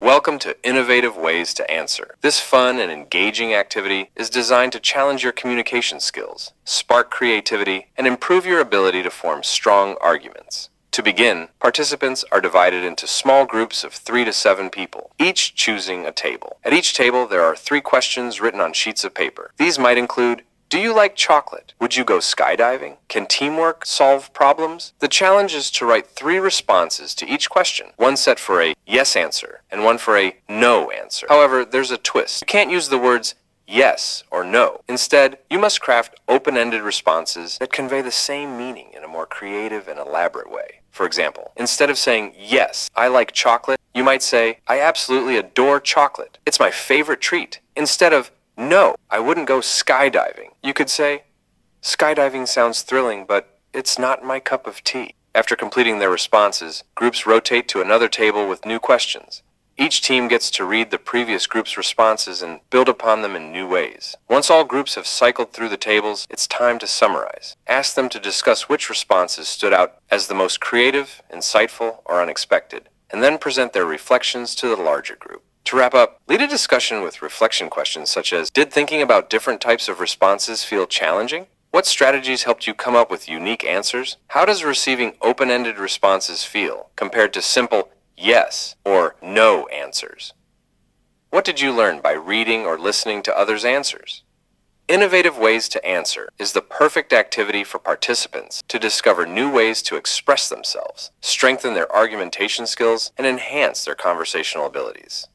Welcome to Innovative Ways to Answer. This fun and engaging activity is designed to challenge your communication skills, spark creativity, and improve your ability to form strong arguments. To begin, participants are divided into small groups of 3 to 7 people, each choosing a table. At each table, there are 3 questions written on sheets of paper. These might include: do you like chocolate? Would you go skydiving? Can teamwork solve problems? The challenge is to write 3 responses to each question, one set for a yes answer and one for a no answer. However, there's a twist. You can't use the words yes or no. Instead, you must craft open-ended responses that convey the same meaning in a more creative and elaborate way. For example, instead of saying, yes, I like chocolate, you might say, I absolutely adore chocolate. It's my favorite treat. Instead of, no, I wouldn't go skydiving, you could say, skydiving sounds thrilling, but it's not my cup of tea. After completing their responses, groups rotate to another table with new questions. Each team gets to read the previous group's responses and build upon them in new ways. Once all groups have cycled through the tables, it's time to summarize. Ask them to discuss which responses stood out as the most creative, insightful, or unexpected, and then present their reflections to the larger group. To wrap up, lead a discussion with reflection questions such as, did thinking about different types of responses feel challenging? What strategies helped you come up with unique answers? How does receiving open-ended responses feel compared to simple yes or no answers? What did you learn by reading or listening to others' answers? Innovative Ways to Answer is the perfect activity for participants to discover new ways to express themselves, strengthen their argumentation skills, and enhance their conversational abilities.